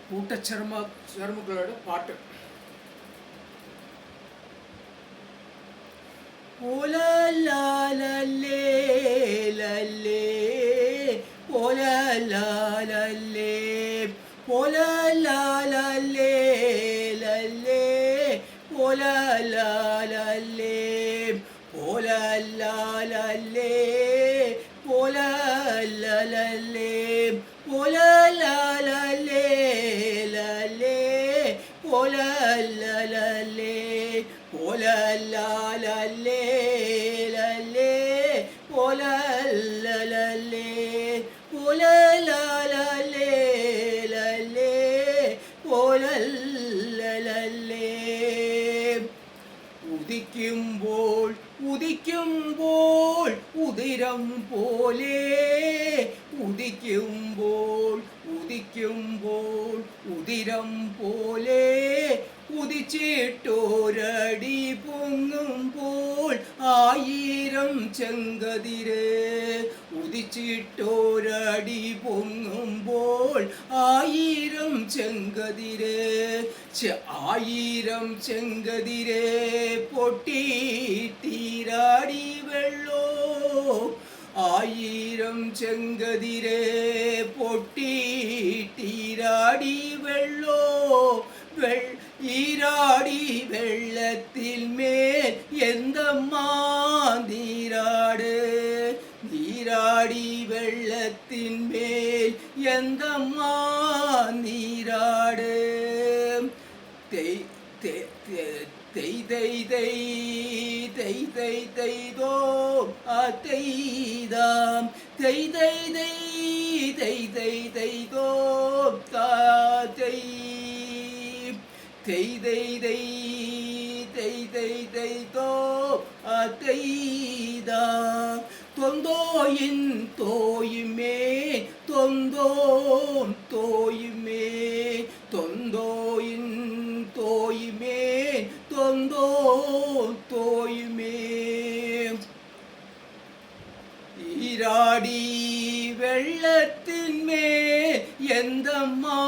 കൂട്ടച്ചർമ്മകളുടെ പാട്ട്. ഓലേ ലല്ലേ ഓലേ ഓലേ ലല്ലേ ഓലേ ഓലേ ഓലേ ഓലേ ലല്ലേ ഓലേ ഓലേ ലല്ലേ ഓലേ ഓലേ ലല്ലേ ഓലേ ഉദിക്കുമ്പോൾ ഉദിക്കുമ്പോൾ ഉദിരം പോലെ ഉദിക്കുമ്പോൾ ഉദിക്കുമ്പോൾ ഉദിരം പോലെ ഉദിച്ചിട്ടോരടി പൊങ്ങുമ്പോൾ ആയിരം ചെങ്കതിര് ഉദിച്ചിട്ടോരടി പൊങ്ങുമ്പോൾ ആയിരം ചെങ്കതിര് ആയിരം ചെങ്കതിര് പൊട്ടിത്തീരാടി വെള്ളോ ആയിരം ചെങ്കതിര് പൊട്ടിത്തീരാടി വെള്ളോ ഈരാടി വെള്ളത്തിൽ മേൽ എന്തമ്മാ നീരാട് നീരാടി വെള്ളത്തിൻ മേൽ എന്തമ്മാ നീരാട് തെയ്തോ തെയ്താം തെയ്തോ തെയ്തോ തൊന്തോയിൻ തോയുമേ തൊന്തോം തോയുമേ തൊന്തോയിൻ തോയുമേ തൊന്തോം തോയുമേ ഈരാടി വെള്ളത്തിന്മേൽ എന്തമ്മാ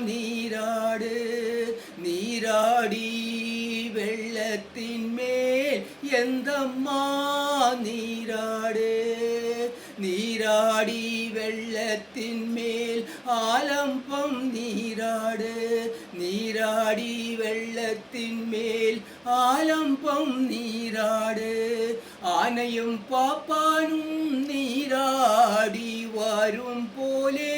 നീരാട് നീരാടി വെള്ളത്തിന്മേൽ എന്തമ്മാ നീരാട് നീരാടി വെള്ളത്തിന്മേൽ ആലംബം നീരാട് നീരാടി വെള്ളത്തിന്മേൽ ആലംബം നീരാട് ആനയും പാപ്പാനും നീരാടി വരും പോലെ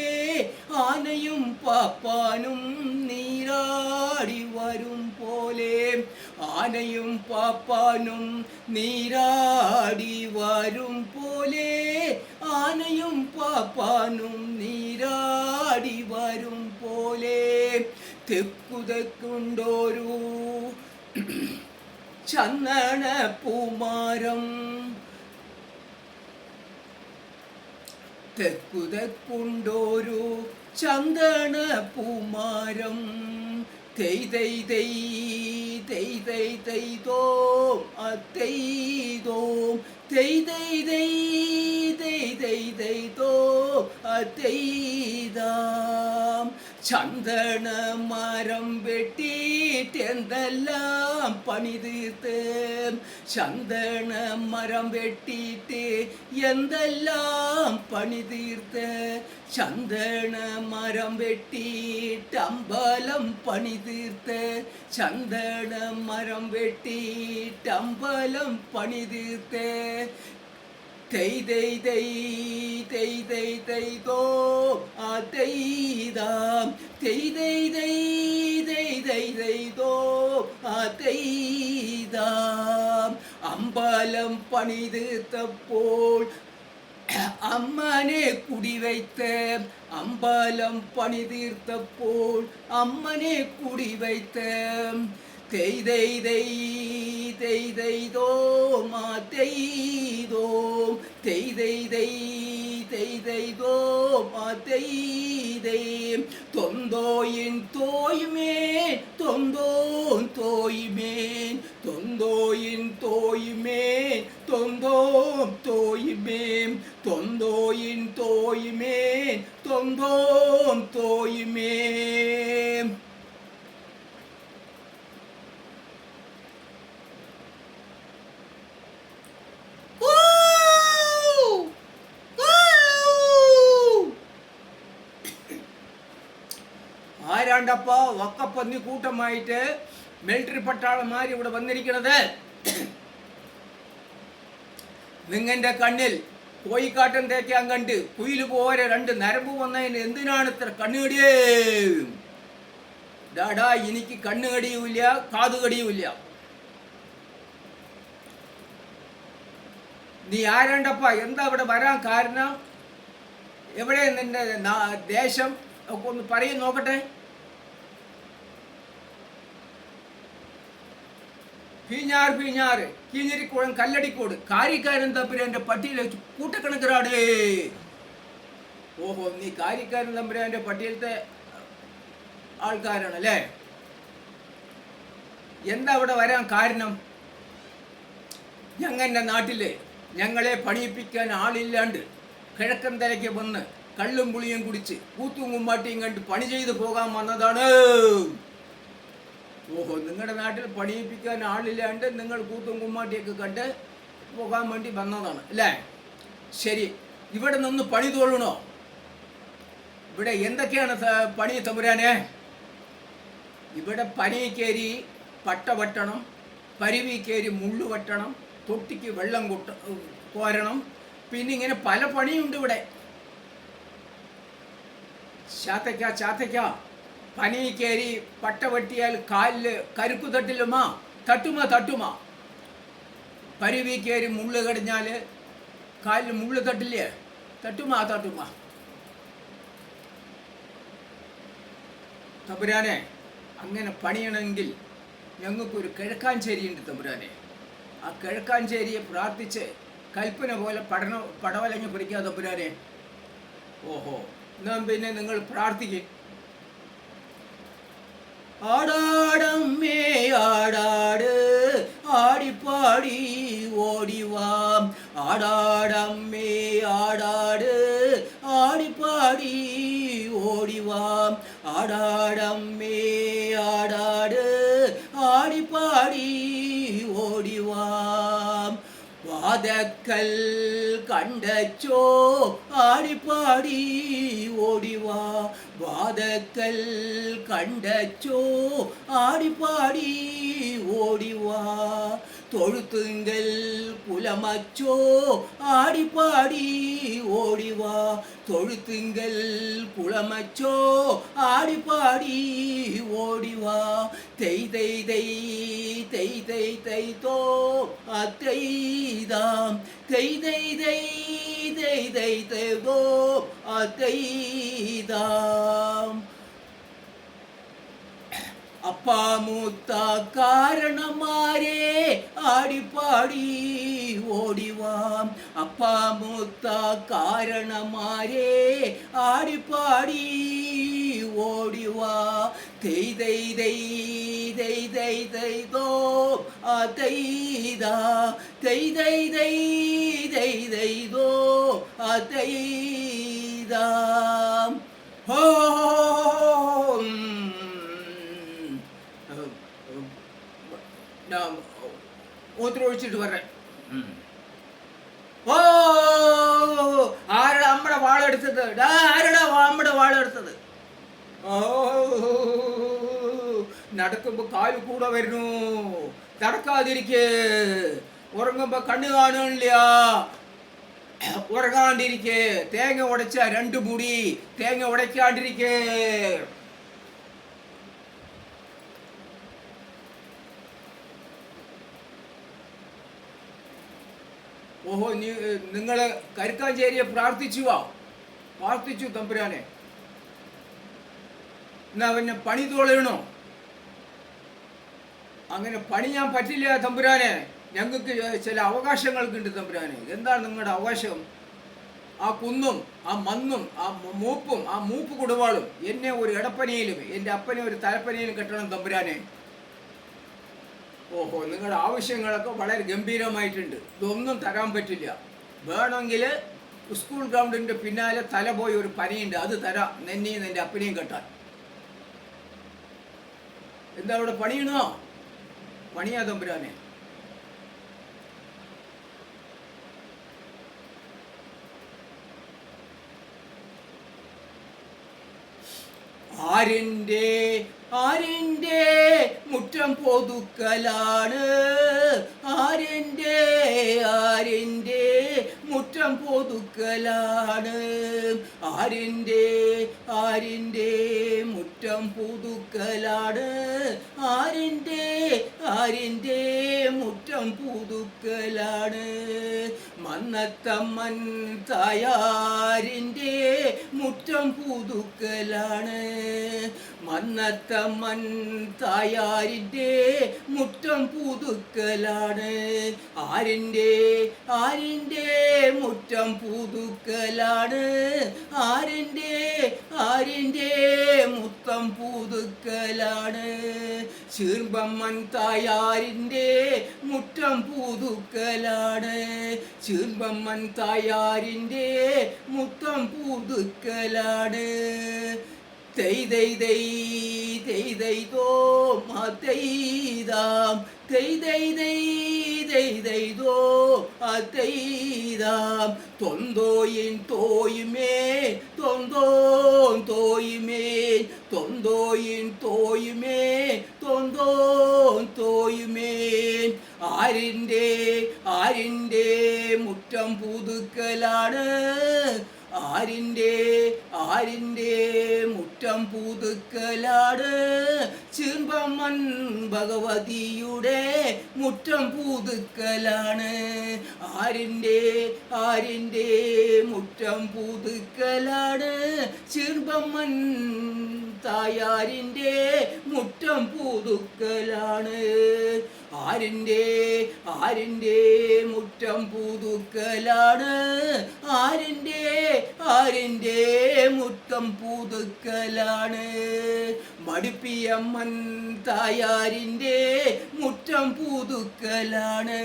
ആനയും പാപ്പാനും നീരാടി വരും പോലെ ആനയും പാപ്പാനും നീരാടി വരും പോലെ ആനയും പാപ്പാനും നീരാടി വരും പോലെ തെക്കുതെക്കുണ്ടോരു ചന്ദന പൂമാരം തെക്കുതെക്കുണ്ടോരു ചന്ദന പൂമാരം തെയ്തോ അതെയ്തോ തെയ്തോ അതെയ്താം ചന്ദന മരം വെട്ടിയിട്ട് എന്തെല്ലാം പണി തീർത്ത് ചന്ദന മരം വെട്ടിയിട്ട് എന്തെല്ലാം പണി തീർത്ത് ചന്ദന മരം വെട്ടിയിട്ട് അമ്പലം പണി തീർത്ത് ചന്ദന മരം വെട്ടിയിട്ട് അമ്പലം പണി തീർത്ത് തെയ്തോ അതെയ്താം തെയ്തോ അതെയ്താം അമ്പലം പണിതീർത്തപ്പോൾ അമ്മനെ കുടിവയ്ത്ത് അമ്പലം പണിതീർത്തപ്പോൾ അമ്മനെ കുടിവയ്ത്ത് തെയ്തോ മാതെയ്തോ തെയ്തോ മാതെയ്തേ തൊന്തോയിൻ തോയുമേ തൊന്തോൻ തോയുമേ തൊന്തോയിൻ തോയുമേ തൊന്തോം തോയ്മേം തൊന്തോയിൻ തോയ്മേൻ തൊന്തോം തോയ്മേം. ആരാണ്ടപ്പ വക്കപ്പന്നി കൂട്ടമായിട്ട് മിലിറ്ററി പട്ടാളന്മാർ ഇവിടെ വന്നിരിക്കുന്നത്? നിങ്ങന്റെ കണ്ണിൽ കോഴിക്കാട്ടം തേക്കാൻ കണ്ട് കുയില് പോരെ രണ്ട് നരമ്പ് വന്നതിന് എന്തിനാണ് ഇത്ര കണ്ണുകടിയേ? ഡാടാ, എനിക്ക് കണ്ണുകടിയുമില്ല കാതുകടിയുമില്ല. നീ ആരാണ്ടപ്പ? എന്താ ഇവിടെ വരാൻ കാരണം? എവിടെ നിന്റെ ദേശം ഒക്കെ ഒന്ന് പറയും നോക്കട്ടെ. പീഞ്ഞാറ് കീഞ്ഞിരിക്കുളം കല്ലടിക്കോട് കാരിക്കാരൻ തമ്പുരാന്റെ പട്ടിയലെ കൂട്ടക്കണക്കിനാടേ. ഓഹോ, നീ കാരിക്കാരൻ തമ്പുരാന്റെ പട്ടിയലത്തെ ആൾക്കാരാണ് അല്ലേ? എന്താ ഇവിടെ വരാൻ കാരണം? ഞങ്ങളുടെ നാട്ടില് ഞങ്ങളെ പണിയിപ്പിക്കാൻ ആളില്ലാണ്ട് കിഴക്കൻ തലയ്ക്ക് വന്ന് കള്ളും പുളിയും കുടിച്ച് കൂത്തും കുമ്മാട്ടിയും കണ്ട് പണി ചെയ്ത് പോകാൻ വന്നതാണ്. ഓഹോ, നിങ്ങളുടെ നാട്ടിൽ പണിയിപ്പിക്കാൻ ആളില്ലാണ്ട് നിങ്ങൾ കൂത്തും കുമ്മാട്ടിയൊക്കെ കണ്ട് പോകാൻ വേണ്ടി വന്നതാണ് അല്ലേ? ശരി, ഇവിടെ നിന്ന് പണി തോളണോ? ഇവിടെ എന്തൊക്കെയാണ് പണി തമ്പുരാനെ? ഇവിടെ പനി കയറി പട്ട വെട്ടണം, പരുവി കയറി മുള്ളു വെട്ടണം, തൊട്ടിക്ക് വെള്ളം കോരണം, പിന്നെ ഇങ്ങനെ പല പണിയുണ്ട് ഇവിടെ. ചാത്തയ്ക്ക പനി കയറി പട്ട വെട്ടിയാൽ കാലില് കരുപ്പ് തട്ടുമാ. പരുവി കയറി മുള്ളു കടിഞ്ഞാല് കാലിൽ മുള്ളു തട്ടില്ലേ? തട്ടുമാ. തമ്പുരാനെ, അങ്ങനെ പണിയണമെങ്കിൽ ഞങ്ങൾക്കൊരു കിഴക്കാഞ്ചേരി ഉണ്ട് തമ്പുരാനെ. ആ കിഴക്കാഞ്ചേരിയെ പ്രാർത്ഥിച്ച് കൽപ്പന പോലെ പടവലങ്ങ് പിടിക്കുക തമ്പുരാനെ. ഓഹോ, എന്നാ പിന്നെ നിങ്ങൾ പ്രാർത്ഥിക്കും. ആടാടമ്മേ ആടാട് ആടിപ്പാടി ഓടിവാം. ആടാടമ്മേ ആടാട് ആടിപ്പാടി ഓടിവാം. ആടാടമ്മേ ആടാട് ആടിപ്പാടി ഓടിവാം. വാതക്കൽ കണ്ടച്ചോ ആടിപ്പാടി ഓടിവാ. വാതക്കൽ കണ്ടച്ചോ ആടിപ്പാടി ഓടിവാ. തൊഴുത്തുങ്കൽ കുലമച്ചോ ആടിപ്പാടി ഓടിവാ. തൊഴുത്തുങ്കൽ കുളമച്ചോ ആടിപ്പാടി ഓടിവാ. തെയ് തെയ് തെയ് തെയ് തെയ് തെയ് തോ അതെയ്താം. തെയ് തെയ് തെയ് തെയ് തെയ് തെയ് തോ അതെയ്താം. അപ്പാമൂത്ത കാരണമാരേ ആടിപ്പാടി ഓടിവാം. അപ്പാമൂത്ത കാരണമാരേ ആടിപ്പാടി ഓടിവാ. തെയ് തെയ് തെയ് തെയ് തെയ് തെയ് തോ അതെയ്താ. തെയ് തെയ് തെയ് തെയ് തെയ് തോ അതെയ്താം. ഹോ ഒഴിച്ചിട്ട് പറയാം. ഓ, ആരടാ നമ്മുടെ വാളെടുത്തത്? ആരടാ നമ്മുടെ വാളെടുത്തത്? ഓ, നടക്കുമ്പോ കാല് കൂടെ വരുന്നു. നടക്കാതിരിക്കേ. ഉറങ്ങുമ്പോ കണ്ണു കാണുന്നില്ല. ഉറങ്ങാണ്ടിരിക്കേ. തേങ്ങ ഉടച്ച 2 മുടി തേങ്ങ ഉടയ്ക്കാണ്ടിരിക്കേ. ഓഹോ, നിങ്ങള് കരുക്കാഞ്ചേരിയെ പ്രാർത്ഥിച്ചു തമ്പുരാനെ. എന്നാ പിന്നെ പണി തോളയണോ? അങ്ങനെ പണിയാൻ പറ്റില്ല തമ്പുരാനെ. ഞങ്ങൾക്ക് ചില അവകാശങ്ങൾക്കുണ്ട് തമ്പുരാനെ. എന്താണ് നിങ്ങളുടെ അവകാശം? ആ കുന്നും ആ മണ്ണും ആ മൂപ്പും ആ മൂപ്പ് കുടുവാളും എന്നെ ഒരു ഇടപ്പനയിലും എൻ്റെ അപ്പനെ ഒരു തലപ്പനയിലും കെട്ടണം തമ്പുരാനെ. ഓഹോ, നിങ്ങളുടെ ആവശ്യങ്ങളൊക്കെ വളരെ ഗംഭീരമായിട്ടുണ്ട്. ഇതൊന്നും തരാൻ പറ്റില്ല. വേണമെങ്കിൽ സ്കൂൾ ഗ്രൗണ്ടിൻ്റെ പിന്നാലെ തല പോയി ഒരു പനിയുണ്ട്, അത് തരാം, നിന്നെയും നിൻ്റെ അപ്പനെയും കെട്ടാൻ. എന്താ അവിടെ പണിയണോ? പണിയാ തമ്പുരാനെ. ആരിൻ്റെ ആരിൻ്റെ മുറ്റം പൊതുക്കലാണ്, ആരിൻ്റെ ആരിൻ്റെ മുറ്റം പൊതുക്കലാണ്, ആരിൻ്റെ ആരിൻ്റെ മുറ്റം പുതുക്കലാണ്, ആരിൻ്റെ ആരിൻ്റെ മുറ്റം പുതുക്കലാണ്. മന്നത്തമ്മൻ തായാരിൻ്റെ മുറ്റം പുതുക്കലാണ്, മന്നത്തമ്മൻ തായാരിൻ്റെ മുറ്റം പുതുക്കലാണ്, ആരിൻ്റെ ആരിൻ്റെ മുറ്റം പുതുക്കലാണ്, ആരിൻ്റെ ആരിൻ്റെ മുത്തം പുതുക്കലാണ്. ചീർമ്പമ്മൻ തായാരിൻ്റെ മുറ്റം പുതുക്കലാണ്, ചീർമ്പമ്മൻ തായാരിൻ്റെ മുത്തം പുതുക്കലാണ്. തെയ്തെയ്തൈ തെയ്തെയ്തോ തെയ്താം, തെയ്തെയ്തൈ തെയ്തെയ്തോ തെയ്താം, തൊന്തോയിൻ തോയുമേ തൊന്തോൻ തോയുമേ, തൊന്തോയിൻ തോയുമേ തൊന്തോൻ തോയുമേ. ആരിൻ്റെ ആരിൻ്റെ മുറ്റം പുതുക്കലാണ്, ആരിൻ്റെ ആരിൻ്റെ മുറ്റം പുതുക്കലാണ്, ചീർമ്പമ്മൻ ഭഗവതിയുടെ മുറ്റം പുതുക്കലാണ്, ആരിൻ്റെ ആരിൻ്റെ മുറ്റം പുതുക്കലാണ്, ചീർമ്പമ്മൻ തായാരിൻ്റെ മുറ്റം പുതുക്കലാണ്, ആരിൻ്റെ ആരിൻ്റെ മുറ്റം പുതുക്കലാണ്, ആരിൻ്റെ ആരിൻ്റെ മുറ്റം പുതുക്കലാണ്. മടുപ്പിയമ്മൻ തായാരിൻ്റെ മുറ്റം പുതുക്കലാണ്,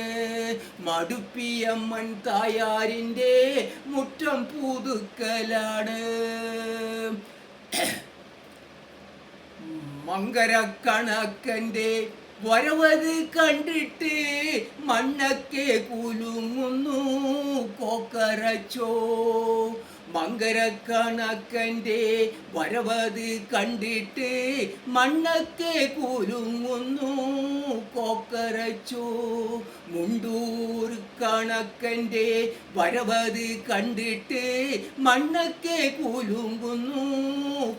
മടുപ്പിയമ്മൻ തായാരിൻ്റെ മുറ്റം പുതുക്കലാണ്. മങ്കരക്കണക്കൻ്റെ വരവത് കണ്ടിട്ട് മണ്ണൊക്കെ കുലുങ്ങുന്നു കൊക്കരച്ചോ, മങ്കരക്കണക്കൻ്റെ വരവത് കണ്ടിട്ട് മണ്ണൊക്കെ കുലുങ്ങുന്നു കൊക്കരച്ചോ, മുണ്ടൂർ കണക്കൻ്റെ വരവത് കണ്ടിട്ട് മണ്ണൊക്കെ കുലുങ്ങുന്നു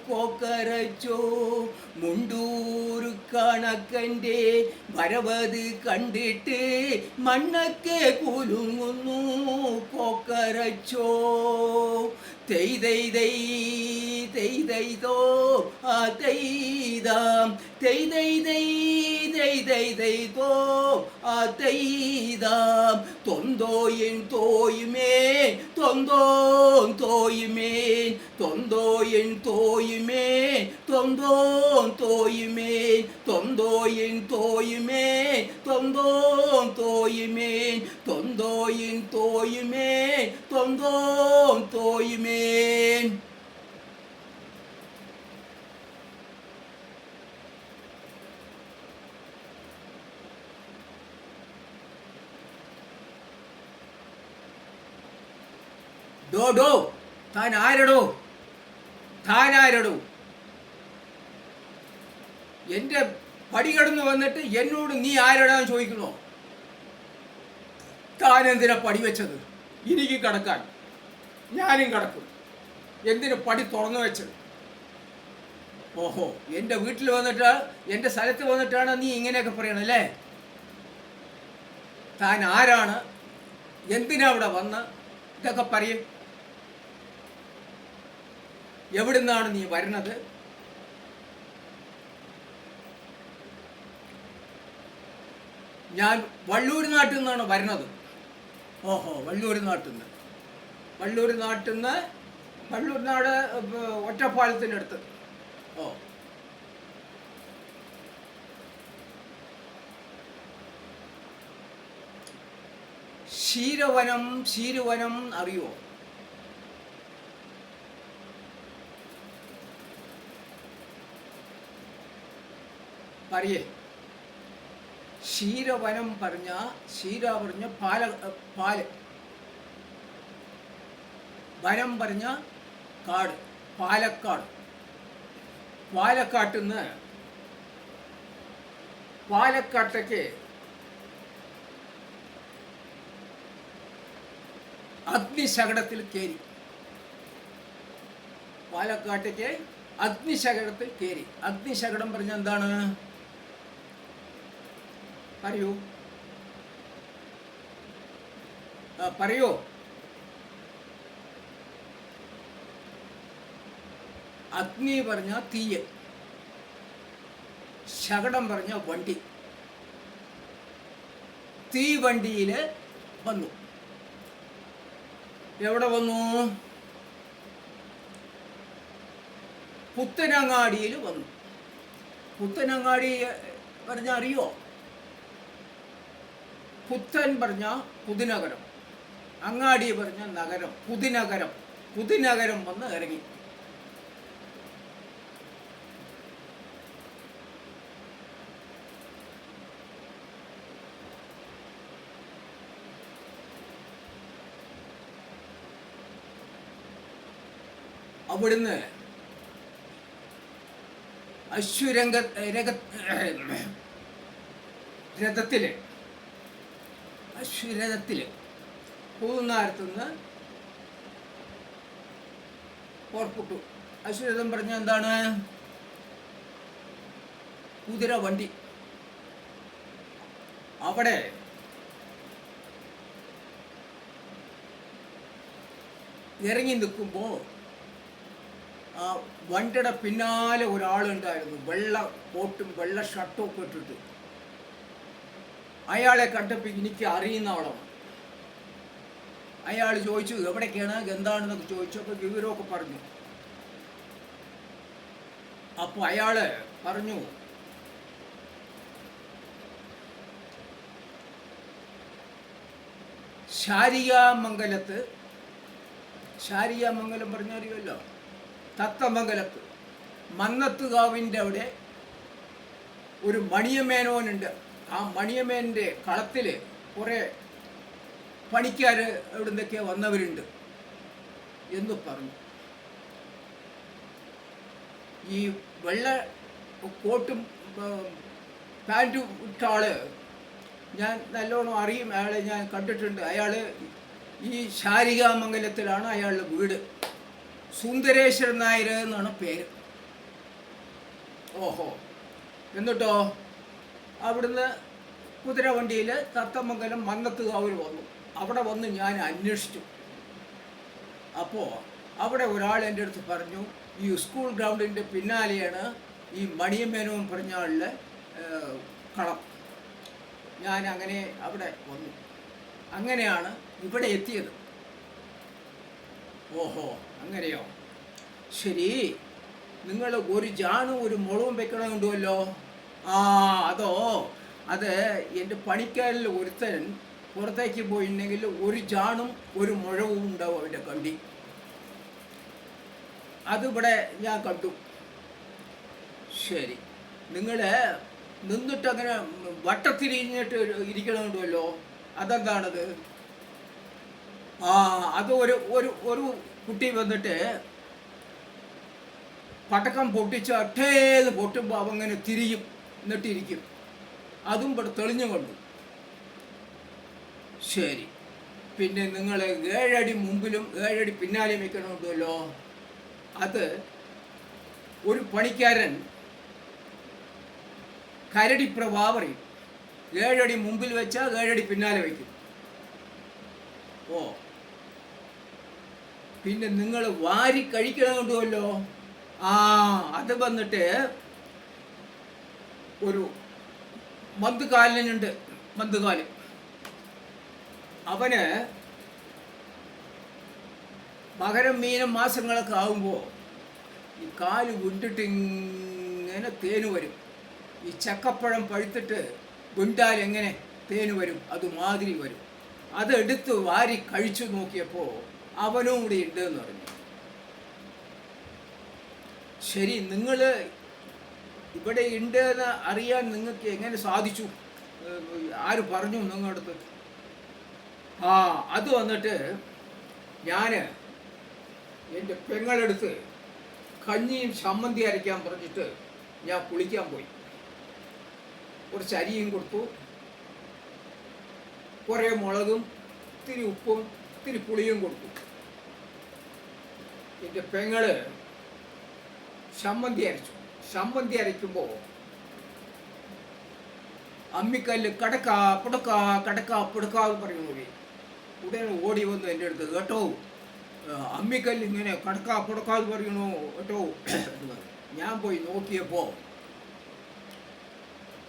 കൊക്കരച്ചോ, മുണ്ടൂർ കണക്കൻ്റെ വരവത് കണ്ടിട്ട് മണ്ണൊക്കെ കുലുങ്ങുന്നു കൊക്കരച്ചോ. തെയ്തെയ്തൈ തെയ്തെയ്തോ തെയ്താം, തെയ്തെയ്തൈ തെയ്തെയ്തോ തെയ്താം, തൊന്തോയിൻ തോയുമേ തൊന്തോൻ തോയുമേ, തൊന്തോയിൻ തോയുമേ തൊന്തോൻ തോയുമേ, തൊന്തോയിൻ തോയുമേ തൊന്തോൻ തോയുമേ, തൊന്തോയിൻ തോയുമേ തൊന്തോൻ തോയുമേ. ഡോ താൻ ആരടോ, താൻ ആരടോ? എൻ്റെ പടി കടന്നു വന്നിട്ട് എന്നോട് നീ ആരടാന്ന് ചോദിക്കണോ? താൻ എന്തിനാ പടി വെച്ചത്? എനിക്ക് കിടക്കാൻ ഞാനും കിടക്കും. എന്തിനു പടി തുറന്നു വെച്ചത്? ഓഹോ, എൻ്റെ വീട്ടിൽ വന്നിട്ട് എൻ്റെ സ്ഥലത്ത് വന്നിട്ടാണ് നീ ഇങ്ങനെയൊക്കെ പറയണല്ലേ? താൻ ആരാണ്? എന്തിനാ അവിടെ വന്ന് ഇതൊക്കെ പറയും? എവിടുന്നാണ് നീ വരുന്നത്? ഞാൻ വള്ളൂർ നാട്ടിൽ നിന്നാണ് വരുന്നത്. ഓഹോ, വള്ളൂർ നാട്ടിൽ നിന്ന്. വള്ളൂർ നാട് ഒറ്റപ്പാലത്തിനടുത്ത്. ഓ ക്ഷീരവനം അറിയോ? പറയേ. ക്ഷീരവനം പറഞ്ഞ പാല്, വനം പറഞ്ഞ കാട്, പാലക്കാട്. പാലക്കാട്ടിൽ നിന്ന് പാലക്കാട്ടേക്ക് അഗ്നിശകടത്തിൽ കയറി. പാലക്കാട്ടേക്ക് അഗ്നിശകടത്തിൽ കയറി. അഗ്നിശകടം പറഞ്ഞ എന്താണ്? പറയൂ, പറയൂ. അഗ്നി പറഞ്ഞ തീയ്, ശകടം പറഞ്ഞ വണ്ടി. തീവണ്ടിയിൽ വന്നു. എവിടെ വന്നു? പുത്തനങ്ങാടിയിൽ വന്നു. പുത്തനങ്ങാടി പറഞ്ഞ അറിയോ? പുത്തൻ പറഞ്ഞ പുതുനഗരം, അങ്ങാടി പറഞ്ഞ നഗരം, പുതുനഗരം. പുതുനഗരം വന്ന് ഇറങ്ങി. അവിടുന്ന് അശ്വരഥത്തില് പൂന്നാരത്തുനിന്ന് പുറപ്പെട്ടു. അശ്വരഥം പറഞ്ഞ എന്താണ്? കുതിര വണ്ടി. അവിടെ ഇറങ്ങി നിൽക്കുമ്പോൾ ആ വണ്ടിയുടെ പിന്നാലെ ഒരാളുണ്ടായിരുന്നു, വെള്ള കോട്ടും വെള്ള ഷർട്ടും ഒക്കെ ഇട്ടിട്ട്. അയാളെ കണ്ടപ്പോൾ എനിക്ക് അറിയുന്ന ആളാണ്. അയാൾ ചോദിച്ചു എവിടേക്കാണ്, എന്താണെന്നൊക്കെ ചോദിച്ചപ്പോൾ വിവരമൊക്കെ പറഞ്ഞു. അപ്പോൾ അയാൾ പറഞ്ഞു, ശാരികാമംഗലം പറഞ്ഞറിയുമല്ലോ, തത്തമംഗലത്ത് മന്നത്തുകാവിൻ്റെ അവിടെ ഒരു മണിയമേനോനുണ്ട്. ആ മണിയമേൻ്റെ കളത്തിൽ കുറേ പണിക്കാർ എവിടെ നിന്നൊക്കെ വന്നവരുണ്ട് എന്ന് പറഞ്ഞു. ഈ വെള്ള കോട്ടും പാൻറ്റും ഇട്ട ആള് ഞാൻ നല്ലോണം അറിയും. അയാളെ ഞാൻ കണ്ടിട്ടുണ്ട്. അയാൾ ഈ ശാരികാമംഗലത്തിലാണ് അയാളുടെ വീട്. സുന്ദരേശ്വരൻ നായർ എന്നാണ് പേര്. ഓഹോ. എന്നിട്ടോ അവിടുന്ന് കുതിരവണ്ടിയിൽ തത്തമംഗലം മന്നത്തുകാവിൽ വന്നു. അവിടെ വന്ന് ഞാൻ അന്വേഷിച്ചു. അപ്പോൾ അവിടെ ഒരാൾ എൻ്റെ അടുത്ത് പറഞ്ഞു, ഈ സ്കൂൾ ഗ്രൗണ്ടിൻ്റെ പിന്നാലെയാണ് ഈ മണിയമേനോൻ പറഞ്ഞ ആളുടെ കളം. ഞാൻ അങ്ങനെ അവിടെ വന്നു. അങ്ങനെയാണ് ഇവിടെ എത്തിയത്. ഓഹോ, അങ്ങനെയോ? ശരി. നിങ്ങൾ ഒരു ജാണും ഒരു മുളവും വെക്കണമെന്നുണ്ടല്ലോ. അത് എൻ്റെ പണിക്കാരിൽ ഒരുത്തൻ പുറത്തേക്ക് പോയിട്ടുണ്ടെങ്കിൽ ഒരു ജാണും ഒരു മുഴവും ഉണ്ടാവും അവൻ്റെ കണ്ടി. അതിവിടെ ഞാൻ കണ്ടു. ശരി. നിങ്ങൾ നിന്നിട്ടങ്ങനെ വട്ടത്തിരിഞ്ഞിട്ട് ഇരിക്കണമെന്നുണ്ടല്ലോ. അതെന്താണത്? അത് ഒരു കുട്ടി വന്നിട്ട് പടക്കം പൊട്ടിച്ച് അട്ടേന്ന് പൊട്ടുമ്പോൾ അവങ്ങനെ തിരിയും, എന്നിട്ടിരിക്കും. അതും ഇവിടെ തെളിഞ്ഞു കണ്ടു. ശരി. പിന്നെ നിങ്ങൾ 7 അടി മുമ്പിലും 7 അടി പിന്നാലെയും വെക്കണമെന്നല്ലോ. അത് ഒരു പണിക്കാരൻ കരടിപ്രവാ പറയും. 7 അടി മുമ്പിൽ വെച്ചാൽ 7 അടി പിന്നാലെ വയ്ക്കും. ഓ, പിന്നെ നിങ്ങൾ വാരി കഴിക്കണമെന്നുണ്ടല്ലോ. അത് വന്നിട്ട് ഒരു മന്തുകാലനുണ്ട്. മന്തുകാലൻ അവന് മകരം മീനം മാസങ്ങളൊക്കെ ആകുമ്പോൾ ഈ കാല് വിണ്ടിട്ട് ഇങ്ങനെ തേന് വരും. ഈ ചക്കപ്പഴം പഴുത്തിട്ട് വിണ്ടാൽ എങ്ങനെ തേന് വരും, അതുമാതിരി വരും. അതെടുത്ത് വാരി കഴിച്ചു നോക്കിയപ്പോൾ അവനും കൂടി ഉണ്ട് എന്ന് പറഞ്ഞു. ശരി, നിങ്ങൾ ഇവിടെ ഉണ്ട് എന്ന് അറിയാൻ നിങ്ങൾക്ക് എങ്ങനെ സാധിച്ചു? ആര് പറഞ്ഞു നിങ്ങളുടെ അടുത്ത്? അത് വന്നിട്ട് ഞാൻ എൻ്റെ പെങ്ങളെടുത്ത് കഞ്ഞിയും ചമ്മന്തി അരയ്ക്കാൻ പറഞ്ഞിട്ട് ഞാൻ കുളിക്കാൻ പോയി. കുറച്ച് അരിയും കൊടുത്തു, കുറേ മുളകും ഇത്തിരി ഉപ്പും ഇത്തിരി പുളിയും കൊടുത്തു. എൻ്റെ പെങ്ങള് ചമ്മന്തി അരച്ചു. ചമ്മന്തി അരയ്ക്കുമ്പോൾ അമ്മിക്കല്ല് കടക്കാ പുടക്കാ കടക്കാ പുടക്കാ എന്ന് പറയുന്നു. ഉടനെ ഓടി വന്നു എൻ്റെ അടുത്ത്, കേട്ടോ അമ്മിക്കല്ല് ഇങ്ങനെ കടക്കാ പുടക്കാ എന്ന് പറയണു കേട്ടോ. ഞാൻ പോയി നോക്കിയപ്പോൾ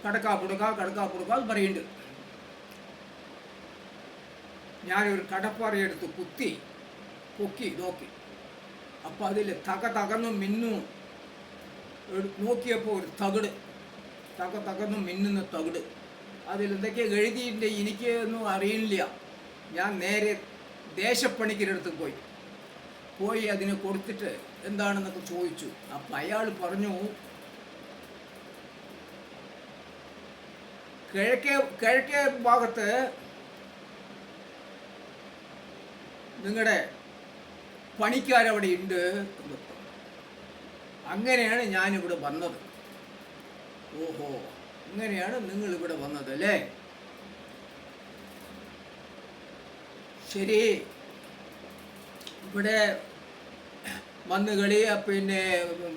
കടക്കാ പുടക്കാ എന്ന് പറയുന്നുണ്ട്. ഞാനൊരു കടപ്പാറയെടുത്ത് കുത്തി പൊക്കി നോക്കി. അപ്പം അതിൽ തകർന്നും മിന്നും നോക്കിയപ്പോൾ ഒരു തകർന്നും മിന്നുന്ന തകിട്. അതിലെന്തൊക്കെ എഴുതിയിട്ടുണ്ട് എനിക്ക് ഒന്നും അറിയില്ല. ഞാൻ നേരെ ദേശപ്പണിക്കരടുത്ത് പോയി അതിനെ കൊടുത്തിട്ട് എന്താണെന്നൊക്കെ ചോദിച്ചു. അപ്പം അയാൾ പറഞ്ഞു, കിഴക്കേ ഭാഗത്ത് നിങ്ങളുടെ പണിക്കാരവിടെ ഉണ്ട്. അങ്ങനെയാണ് ഞാനിവിടെ വന്നത്. ഓഹോ, ഇങ്ങനെയാണ് നിങ്ങളിവിടെ വന്നത് അല്ലേ? ശരി, ഇവിടെ വന്നുകളി പിന്നെ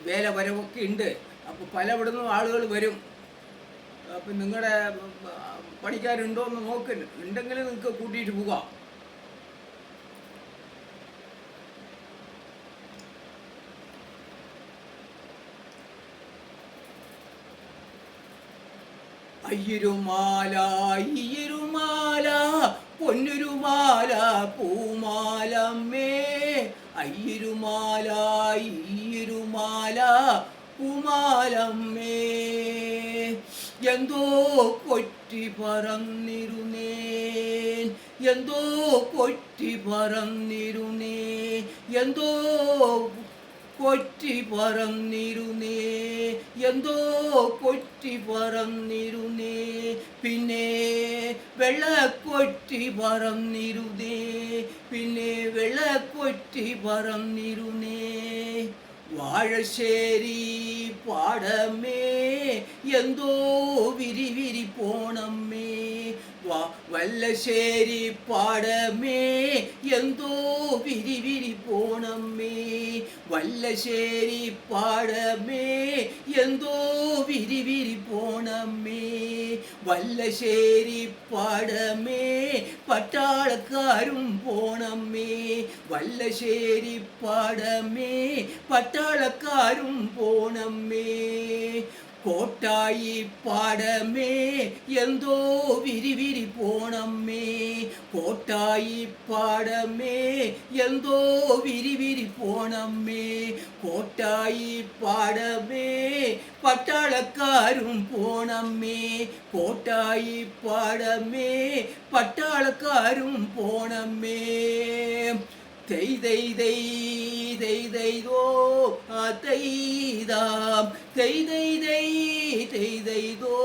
വേല വരവൊക്കെ ഉണ്ട്. അപ്പോൾ പലവിടുന്നും ആളുകൾ വരും. അപ്പം നിങ്ങളുടെ പണിക്കാരുണ്ടോ എന്ന് നോക്കുന്നു. ഉണ്ടെങ്കിൽ നിങ്ങൾക്ക് കൂട്ടിയിട്ട് പോകാം. അയ്യരുമാല പൊന്നുരുമാല പൂമാലമ്മേ, അയ്യരുമാല പൂമാലമ്മേ, എന്തോ കൊറ്റി പറന്നിരുന്നേൻ, എന്തോ കൊറ്റി പറന്നിരുന്നേ, എന്തോ കൊറ്റി പറന്നിരുന്നേ, എന്തോ കൊറ്റി പറന്നിരുന്നേ, പിന്നെ വെള്ളക്കൊറ്റി പറന്നിരുന്നേ, പിന്നെ വെള്ളക്കൊറ്റി പറന്നിരുന്നേ. വാഴശ്ശേരി പാടമേ, എന്തോ വിരി പോണമ്മേ, വല്ലശ്ശേരി പാടമേ, എന്തോ വിരി പോണമ്മേ, വല്ലശ്ശേരി പാടമേ, എന്തോ വിരി പോണമ്മേ, വല്ലശ്ശേരി പാടമേ, പട്ടാളക്കാരും പോണമ്മേ, വല്ലശ്ശേരി പാടമേ, പട്ടാളക്കാരും പോണമ്മേ, കോട്ടായി പാടമേ, എന്തോ വിരി പോണമ്മേ, കോട്ടായി പാടമേ, എന്തോ വിരി പോണമ്മേ, കോട്ടായി പാടമേ, പട്ടാളക്കാരും പോണമ്മേ, കോട്ടായി പാടമേ, പട്ടാളക്കാരും പോണമ്മേ. തെയ്തോ തെയ്താം, തെയ്തോ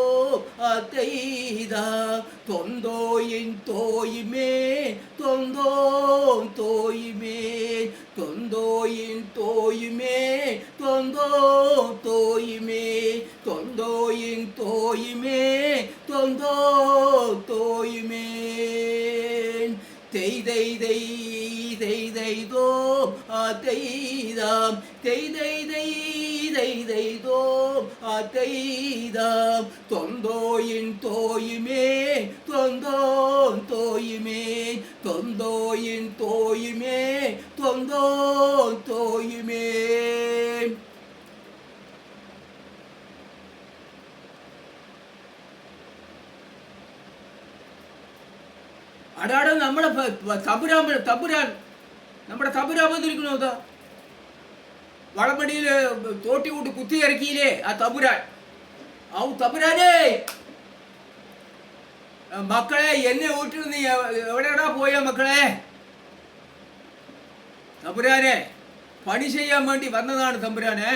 തെയ്താം, തൊന്തോയിൻ തോയിമേ, തോയിമേ, തൊന്തോയിൻ തോയിമേ, തോയിമേ, തൊന്തോയിൻ തോയിമേ, തോയിമേ. തെയ്തോ തെയ്താം, തെയ്തോ തെയ്താം, തൊന്തോയിൻ തോയിമേ, തോയിമേ, തൊന്തോയിൻ തോയിമേ, തോയിമേ. അടാടെ നമ്മുടെ തമ്പുരാൻ നമ്മുടെ തമ്പുരാൻ വന്നിരിക്കണോ? അതാ വളമടിയിൽ തോട്ടി കൊണ്ട് കുത്തി ഇറക്കിയില്ലേ ആ തമ്പുരാൻ. തമ്പുരാനേ മക്കളെ എന്നെ വീട്ടിൽ നീ എവിടെയാടാ പോയ മക്കളെ? തമ്പുരാനെ പണി ചെയ്യാൻ വേണ്ടി വന്നതാണ് തമ്പുരാനെ.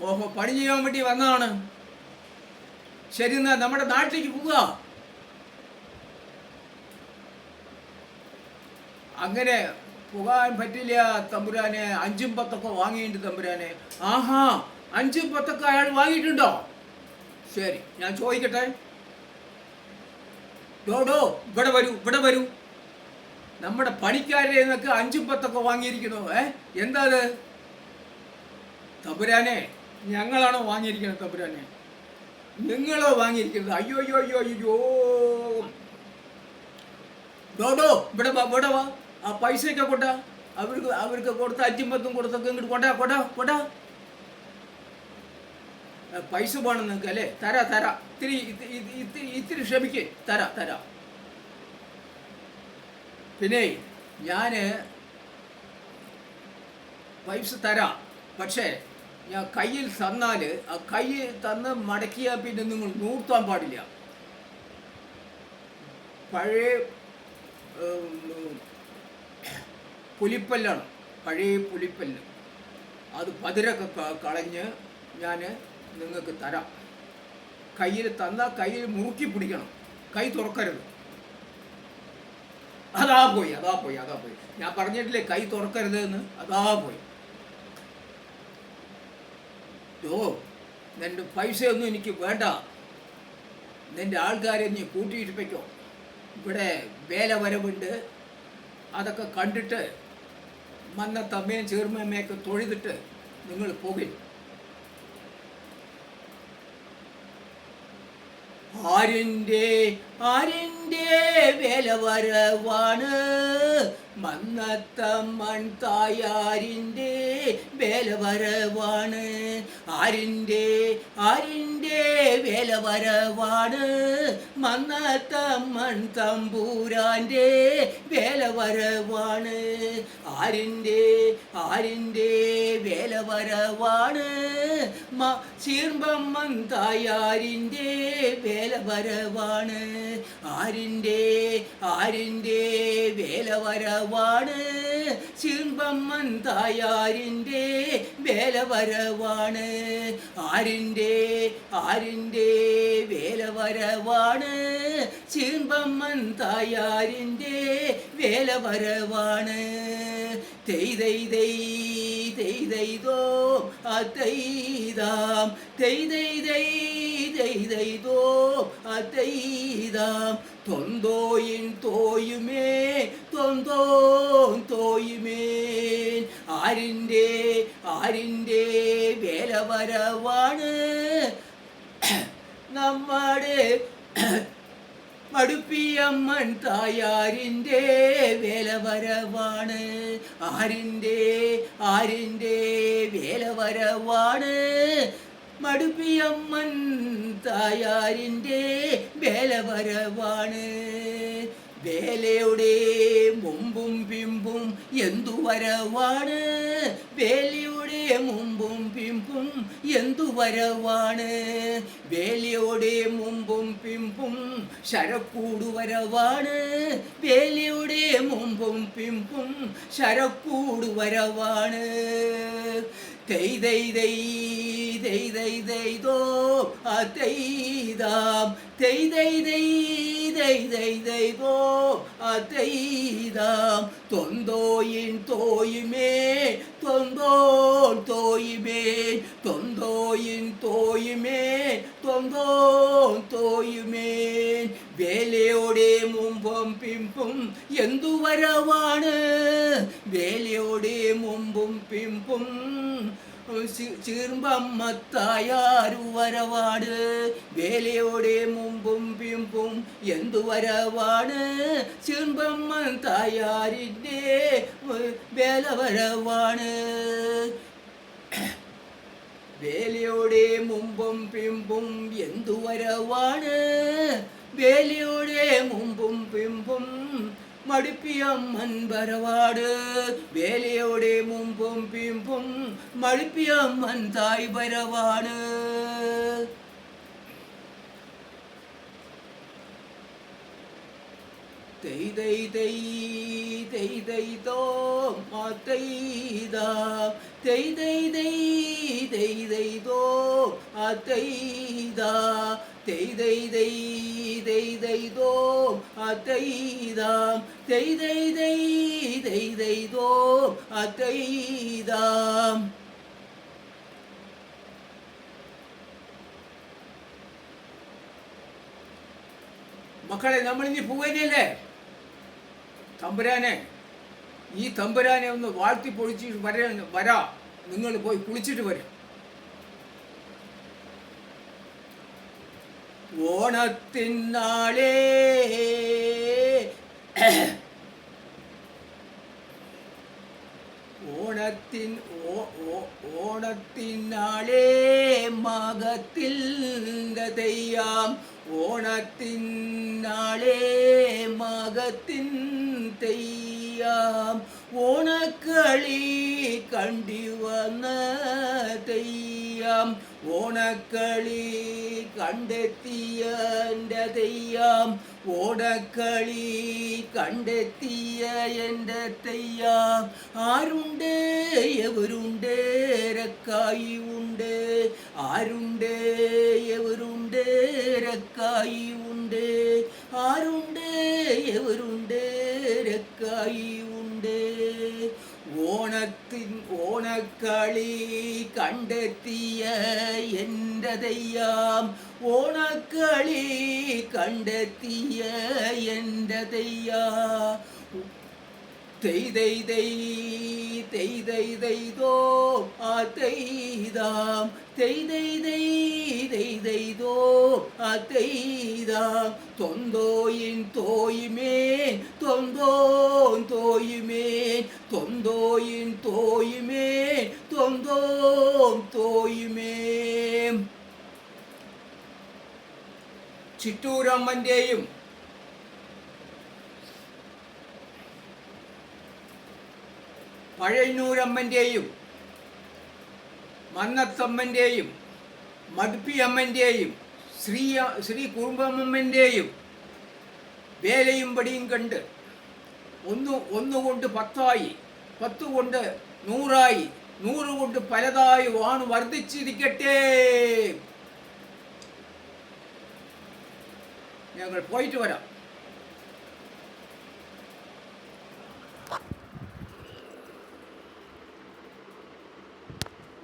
ഓഹോ, പണി ചെയ്യാൻ വേണ്ടി വന്നതാണ്. ശരി, എന്നാ നമ്മുടെ നാട്ടിലേക്ക് പോവുക. അങ്ങനെ പോകാൻ പറ്റില്ല തമ്പുരാനെ. 5ഉം 10ഒക്കെ വാങ്ങിയിട്ടുണ്ട് തമ്പുരാനെ. ആഹാ, 5ഉം 10ഒക്കെ അയാൾ വാങ്ങിയിട്ടുണ്ടോ? ശരി, ഞാൻ ചോദിക്കട്ടെ. ഡോ ഇവിടെ വരൂ, ഇവിടെ വരൂ. നമ്മുടെ പണിക്കാരെ നിന്നൊക്കെ 5ഉം 10ഒക്കെ വാങ്ങിയിരിക്കണോ? എന്താ അത് തമ്പുരാനെ? ഞങ്ങളാണോ വാങ്ങിയിരിക്കുന്നത് തമ്പുരാനെ? നിങ്ങളോ വാങ്ങിയിരിക്കുന്നത്? അയ്യോ അയ്യോ അയ്യോ അയ്യോ. ഡോ ഇവിടെ വാ, ഇവിടെ വാ. ആ പൈസയൊക്കെ കൊണ്ടാ അവർക്ക് കൊടുത്ത 5ഉം 10ഉം കൊടുത്തൊക്കെ ഇങ്ങോട്ട് കൊണ്ടാ. പൈസ വേണം നിങ്ങൾക്ക് അല്ലേ? തരാ. ഇത്തിരി ക്ഷമിക്ക്, തരാ. പിന്നെ ഞാൻ പൈസ തരാം. പക്ഷേ ഞാൻ കയ്യിൽ തന്നാൽ ആ കൈ തന്ന് മടക്കിയാൽ പിന്നെ നിങ്ങൾ നൂർത്താൻ പാടില്ല. പഴയ പുലിപ്പല്ലാണ്, പഴയ പുലിപ്പല്ല്. അത് പതിരൊക്കെ കളഞ്ഞ് ഞാൻ നിങ്ങൾക്ക് തരാം. കയ്യിൽ തന്നാൽ കയ്യിൽ മുറുക്കി പിടിക്കണം, കൈ തുറക്കരുത്. അതാ പോയി. ഞാൻ പറഞ്ഞിട്ടില്ലേ കൈ തുറക്കരുത് എന്ന്? അതാ പോയി. നിന്റെ പൈസയൊന്നും എനിക്ക് വേണ്ട. നിന്റെ ആൾക്കാരെ നീ കൂട്ടിയിട്ട് വയ്ക്കോ. ഇവിടെ വേല വരവുണ്ട്. അതൊക്കെ കണ്ടിട്ട് മന്നത്തമ്മയും ചെറുമമ്മയൊക്കെ തൊഴുതിട്ട് നിങ്ങൾ പോകും. ആരിൻ്റെ വേല വരവാണ്, മന്നത്തമ്മൻ തായാരിൻ്റെ വേല വരവാണ്. ആരിൻ്റെ വേല വരവാണ്, മന്നത്തമ്മൻ തമ്പൂരാൻ്റെ വേല വരവാണ്. ആരിൻ്റെ വേല വരവാണ്, ചീർമ്പമ്മൻ തായാരിൻ്റെ വേല വരവാണ്. ആരിൻ്റെ വേല വരവാണ്, ചീർമ്പമ്മൻ തായാരിൻ്റെ വേല വരവാണ്. ആരിൻ്റെ വേല വരവാണ്, ചീർമ്പമ്മൻ തായാരിൻ്റെ വേല വരവാണ്. തെയ്തോ അതൈതാം, തെയ്തോ അതൈതാം. തൊന്തോയിൻ തോയുമേ തോയുമേൻ. ആരിൻ്റെ വേല വരവാണ്, നമ്മുടെ മടുപ്പിയമ്മൻ തായാരിൻ്റെ വേല വരവാണ്. ആരിൻ്റെ വേല വരവാണ്, മടുപ്പിയമ്മൻ തായാരിൻ്റെ വേല വരവാണ്. വേലയുടെ മുമ്പും പിമ്പും എന്തു വരവാണ്, വേലയുടെ മുമ്പും പിമ്പും എന്തു വരവാണ്. വേലയുടെ മുമ്പും പിമ്പും ശരക്കൂട് വരവാണ്, വേലയുടെ മുമ്പും പിമ്പും ശരക്കൂട് വരവാണ്. തെയ്തോ അതൈതാം, തെയ്തോ അതൈതാം. തൊന്തോയിൻ തോയുമേ തോയുമേൻ. തൊന്തോയിൻ തോയുമേൻ. വേലയുടെ മുമ്പും പിമ്പും എന്തു വരവാണ്, വേലയുടെ മുമ്പും പിമ്പും ചീർമ്പമ്മത്തായാരു വരവാണ്. വേലയുടെ മുമ്പും പിമ്പും എന്തു വരവാണ്, ചീർമ്പമ്മൻ തായാരിൻ്റെ വേല വരവാണ്. വേലയുടെ മുമ്പും പിമ്പും എന്തു വരവാണ്, വേലയുടെ മുമ്പും പിമ്പും മടുപ്പിയമ്മൻ വരവാട്. വേലയുടെ മുമ്പും പിമ്പും മടുപ്പിയമ്മൻ തായ് വരവാണ്. തെയ് തെയ് തെയ് തെയ് തെയ് തോം ആ തെയ്താ തെയ് തെയ് തെയ് തെയ് തെയ് തോം ആ തെയ്താ തെയ് തെയ് തെയ് തെയ് തെയ് തോം ആ തെയ്താ തെയ് തെയ് തെയ് തെയ് തെയ് തോം ആ തെയ്താ. മക്കളെ, നമ്മളിനി പോവുകയല്ലേ? തമ്പുരാനെ, ഈ തമ്പുരാനെ ഒന്ന് വാഴ്ത്തി പൊളിച്ചിട്ട് വരാ. നിങ്ങൾ പോയി കുളിച്ചിട്ട് വരും. ഓണത്തിനാളേ ഓണത്തിനാളേ മകത്തിൽ തെയ്യാം. ഓണത്തിനാളേ മകത്തിൻ തെയ്യാം. ഓണക്കളി കണ്ടി വന്ന തെയ്യാം. ഓണക്കളി കണ്ടെത്തിയ എൻ്റെ തെയ്യാം. ഓണക്കളി കണ്ടെത്തിയ എൻ്റെ തെയ്യാം. ആരുണ്ട് എവരുണ്ട് രക്കായി ഉണ്ട്. ആരുണ്ട് എവരുണ്ട് രക്കായി ഉണ്ട്. ആരുണ്ട് എവരുണ്ട് രക്കായി ഉണ്ട്. ഓണക്കളി കണ്ടെത്തിയ എൻ്റെ തെയ്യാം. ഓണക്കളി കണ്ടെത്തിയ എൻ്റെ തെയ്യാം. തെയ് തെയ് തെയ് തെയ് തെയ് തെയ് തോം ആ തെയ്താം. തെയ് തെയ് തെയ് തെയ് തെയ് തോം ആ തെയ്താം. തൊന്തോയിൻ തോയുമേൻ തൊന്തോൻ തോയുമേൻ. തൊന്തോയിൻ തോയുമേൻ തൊന്തോൻ തോയുമേൻ. ചിറ്റൂരമ്മൻ്റെയും പഴയന്നൂരമ്മൻ്റെയും മന്നത്തമ്മൻ്റെയും മടുപ്പിയമ്മൻ്റെയും ശ്രീ കുറുമ്പമ്മൻ്റെയും വേലയും പടിയും കണ്ട് ഒന്നുകൊണ്ട് 10 10 കൊണ്ട് 100 100 കൊണ്ട് പലതായി വാണു വർദ്ധിച്ചിരിക്കട്ടെ. ഞങ്ങൾ പോയിട്ട് വരാം.